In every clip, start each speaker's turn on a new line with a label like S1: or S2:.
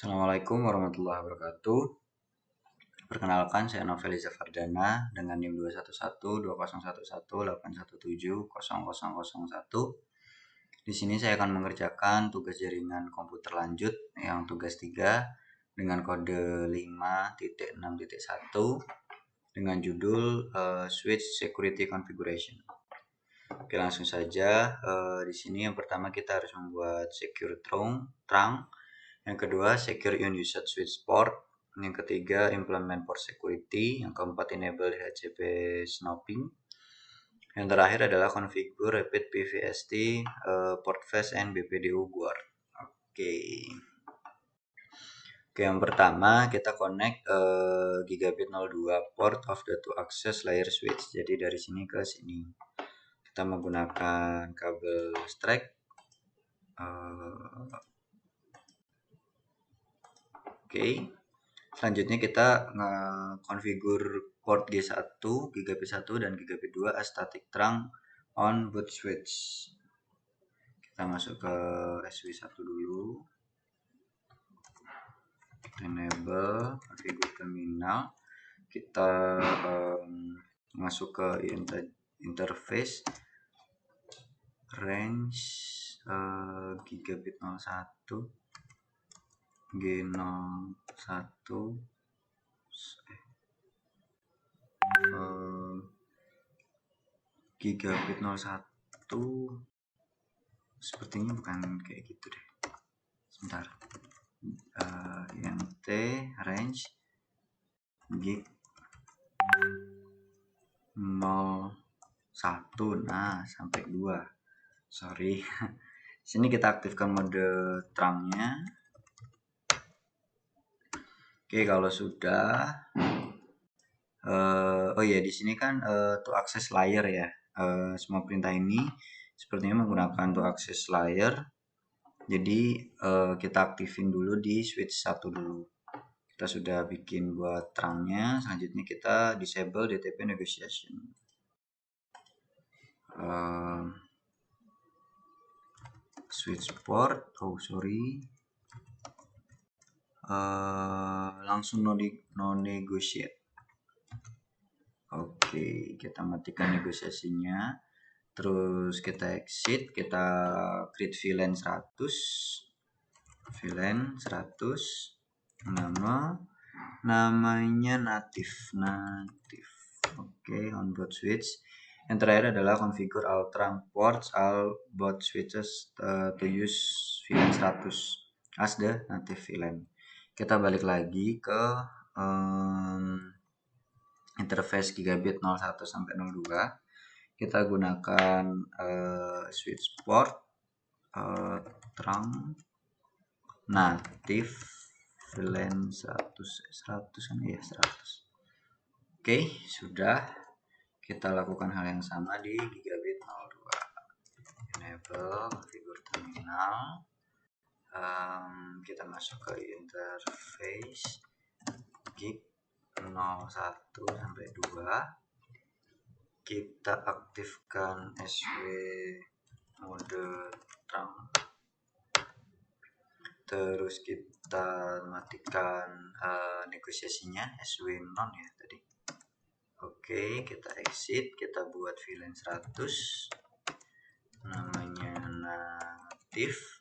S1: Assalamualaikum warahmatullahi wabarakatuh. Perkenalkan, saya Noveliza Fardana dengan NIM 211201181170001. Di sini saya akan mengerjakan tugas jaringan komputer lanjut yang tugas 3 dengan kode 5.6.1 dengan judul Switch Security Configuration. Oke, langsung saja. Di sini yang pertama kita harus membuat secure trunk. Yang kedua, secure unused switch port. Yang ketiga, implement port security. Yang keempat, enable DHCP snoping. Yang terakhir adalah configure repeat PVST, port fetch, and BPDU guard. Oke, yang pertama kita connect gigabit 02 port of the two access layer switch. Jadi dari sini ke sini kita menggunakan kabel strap. Oke. Selanjutnya kita nge-configure port G1, gigabit 1 dan gigabit 2 as static trunk on boot switch. Kita masuk ke SW1 dulu. Kita enable configure terminal. Kita masuk ke interface range gigabit 01 G01 gigabit 01 sepertinya bukan kayak gitu deh, sebentar. INT range gig 01 sampai 2. Sorry. Sini kita aktifkan mode trunknya. Oke, kalau sudah di sini kan to access layer ya. Semua perintah ini sepertinya menggunakan to access layer. Jadi kita aktifin dulu di switch 1 dulu. Kita sudah bikin buat trunknya. Selanjutnya kita disable DTP negotiation. Switch port. Langsung no negotiate. Oke, kita matikan negosiasinya. Terus kita exit, kita create VLAN 100. VLAN 100. Namanya native. Oke, on board switch. Yang terakhir adalah configure all trunk ports, all board switches to use VLAN 100 as the native VLAN. Kita balik lagi ke interface gigabit 01 sampai 02. Kita gunakan switch port trunk native VLAN 100. Oke, sudah. Kita lakukan hal yang sama di gigabit 02. Enable configure terminal. Kita masuk ke interface gig 01 sampai 2. Kita aktifkan SW mode trunk. Terus kita matikan negosiasinya SW non ya tadi. Oke, kita exit, kita buat VLAN 100. Namanya native.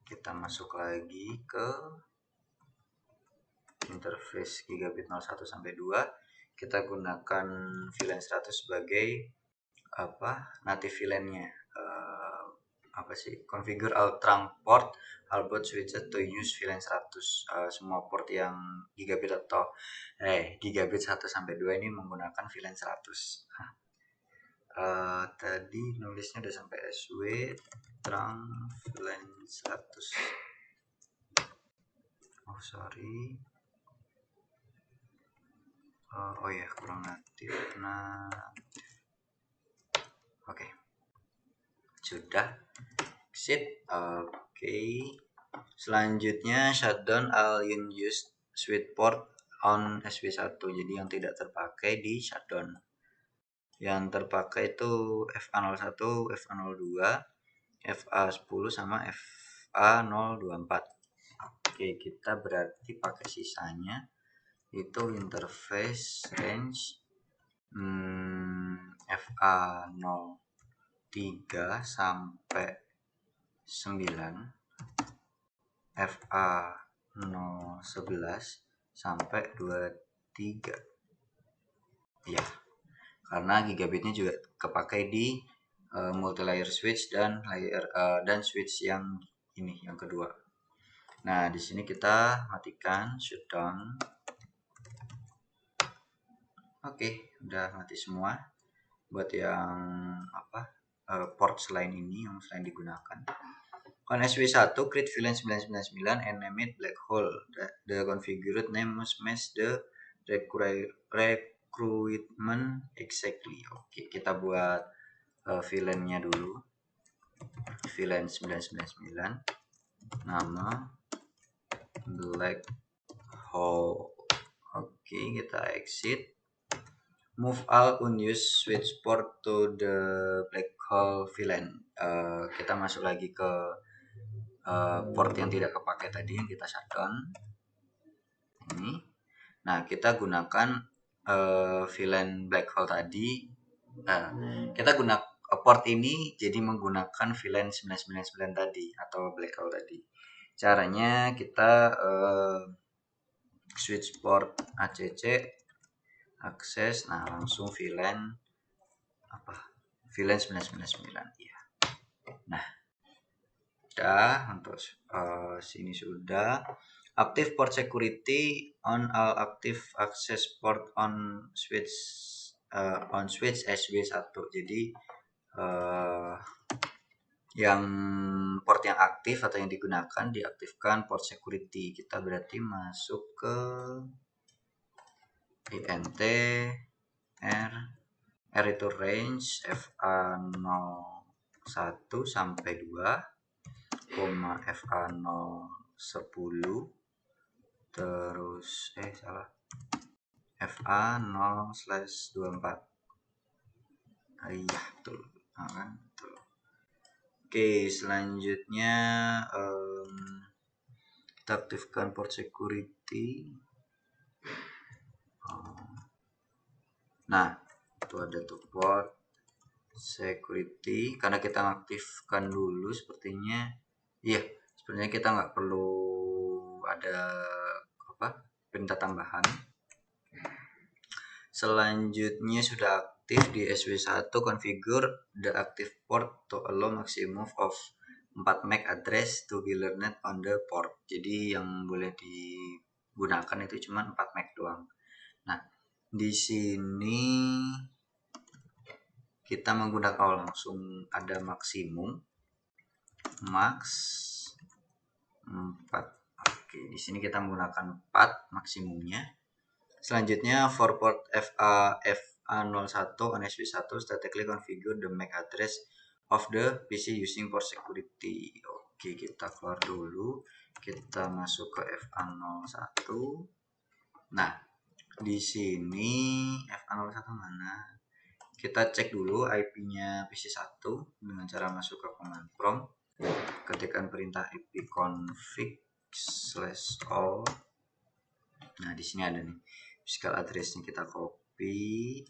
S1: Kita masuk lagi ke interface gigabit 01 sampai 2. Kita gunakan VLAN 100 sebagai native VLAN-nya. Configure all trunk port, all board switches to use VLAN 100. Semua port yang gigabit atau gigabit 1 sampai 2 ini menggunakan VLAN 100. Tadi nulisnya udah sampai SW trunk VLAN 100. Kurang native. Oke. Sudah. Exit. Oke. Selanjutnya shutdown all unused switch port on SW1. Jadi yang tidak terpakai di shutdown. Yang terpakai itu FA01, FA02, FA10 sama FA024. Oke, kita berarti pakai sisanya itu interface range FA03 sampai 9, FA011 sampai 23. Ya, karena gigabitnya juga kepakai di multi-layer switch dan switch yang ini yang kedua. Nah, di sini kita matikan shutdown. Oke, udah mati semua. Buat yang port selain ini yang selain digunakan. On SW1 create VLAN 999 and name it black hole. The configured name must match the recruitment exactly. Oke, kita buat VLAN-nya dulu. VLAN 999. Nama black hole. Oke, kita exit. Move all unused switch port to the black hole VLAN. Kita masuk lagi ke port yang tidak kepakai tadi yang kita shutdown. Ini. Nah, kita gunakan VLAN black hole tadi. Kita gunakan port ini jadi menggunakan VLAN 999 tadi atau black hole tadi. Caranya kita switch port ACC akses, nah langsung VLAN VLAN 999 ya. Nah, udah untuk sini sudah. Active port security on all active access port on switch SW1. Jadi yang port yang aktif atau yang digunakan diaktifkan port security. Kita berarti masuk ke INT R itu range FA01 sampai 2, FA010, terus FA0/24. Iya, betul. Kan, betul. Oke, selanjutnya kita aktifkan port security. Nah, itu ada tuh port security. Karena kita aktifkan dulu sepertinya. Iya, sebenarnya kita nggak perlu ada perintah tambahan. Selanjutnya sudah aktif di SW1, configure the active port to allow maximum of 4 MAC address to be learned on the port. Jadi yang boleh digunakan itu cuma 4 MAC doang. Nah, di sini kita menggunakan langsung ada maksimum max 4. Oke, di sini kita menggunakan 4 maksimumnya. Selanjutnya for port FA01 on SW1 statically configure the MAC address of the PC using port security. Oke, kita keluar dulu. Kita masuk ke FA01. Nah, di sini FA01 mana? Kita cek dulu IP-nya PC1 dengan cara masuk ke command prompt. Ketikkan perintah ipconfig/all. Nah, di sini ada nih. Physical address-nya kita copy.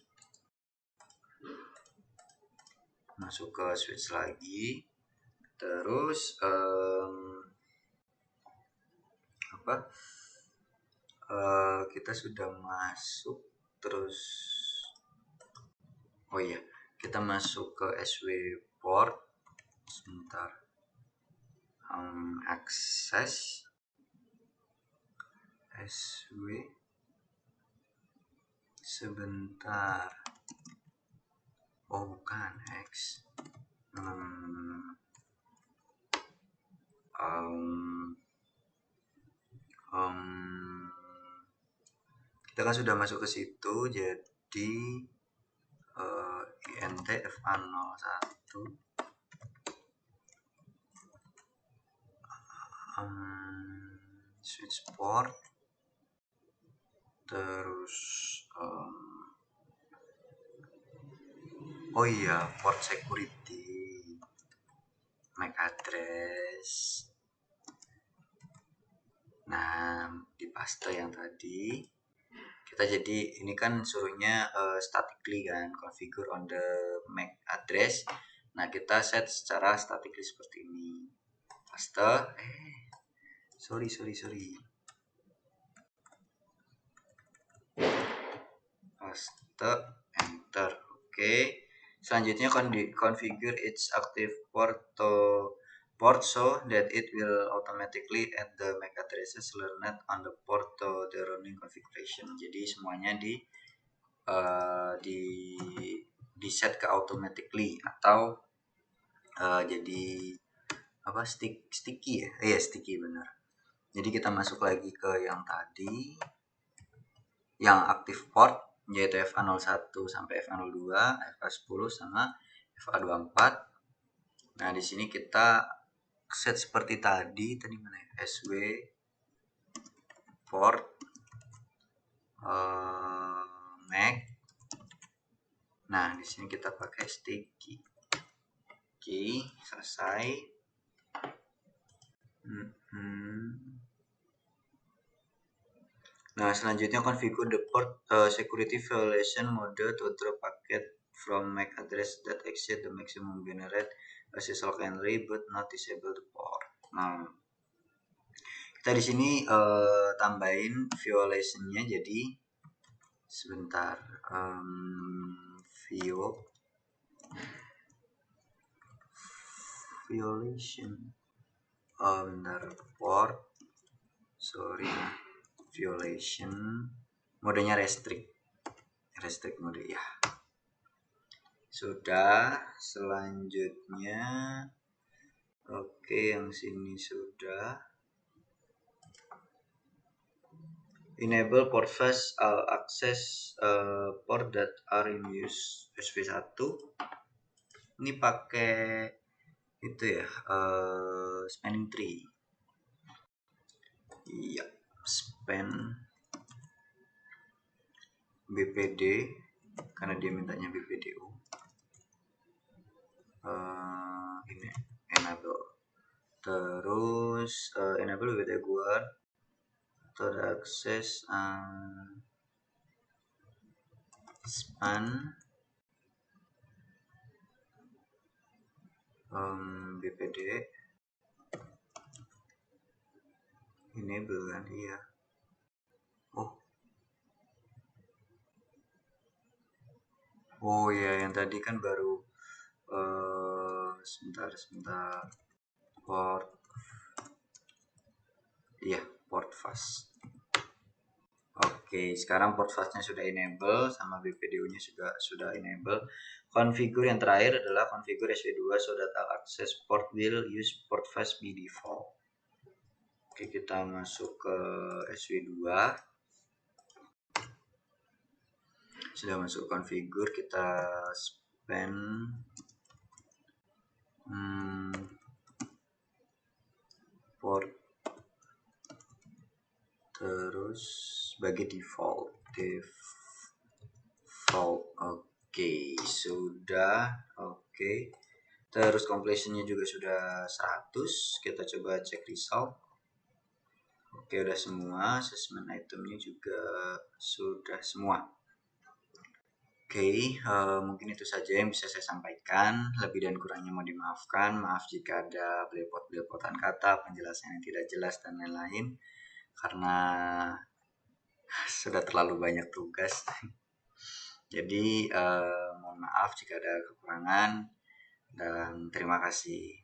S1: Masuk ke switch lagi. Terus kita sudah masuk, terus kita masuk ke SW port sebentar. Akses SW sebentar. Oh, bukan X. Kita kan sudah masuk ke situ, jadi INT FA01 switch port, terus port security, MAC address. paste yang tadi. Kita jadi ini kan suruhnya statically kan, configure on the MAC address. Nah, kita set secara statically seperti ini. Paste. Sorry. Paste, enter. Oke. Selanjutnya configure its active port so that it will automatically add the MAC addresses learned on the port to the running configuration. Jadi semuanya di set ke automatically atau jadi apa, sticky ya? Iya, sticky benar. Jadi kita masuk lagi ke yang tadi, yang active port, yaitu FA01 sampai FA02, FA10 sama FA24. Nah, di sini kita set seperti tadi mana ya? SW port MAC. Nah, di sini kita pakai sticky key, selesai. Nah, selanjutnya configure the port security violation mode to drop packet from MAC address that exceed the maximum generate SSL canary but not disable the port. Nah, kita di sini tambahin violation-nya, jadi sebentar, violation port, sorry, violation modenya restrict mode ya. Sudah. Selanjutnya oke, yang sini sudah. Enable port fast access port that are in use SP1. Ini pakai itu ya, spanning tree. Iya, span BPD karena dia mintanya BPDU. Ini enable. Terus enable BPD guard to access span BPD enable kan, iya. Oh ya, yang tadi kan baru sebentar port, iya, port fast. Oke, sekarang port fastnya sudah enable sama BPDU nya sudah enable. Configure yang terakhir adalah configure SW2 so that all access port will use port fast by default. Oke, kita masuk ke SW2. Sudah masuk configure, kita span port, terus bagi default. Oke, sudah. Oke, terus completionnya juga sudah 100. Kita coba cek result. Oke, udah semua. Assessment itemnya juga sudah semua. Oke, mungkin itu saja yang bisa saya sampaikan. Lebih dan kurangnya mau dimaafkan. Maaf jika ada belepotan kata, penjelasan yang tidak jelas, dan lain-lain. Karena sudah terlalu banyak tugas. Jadi, mohon maaf jika ada kekurangan. Dan terima kasih.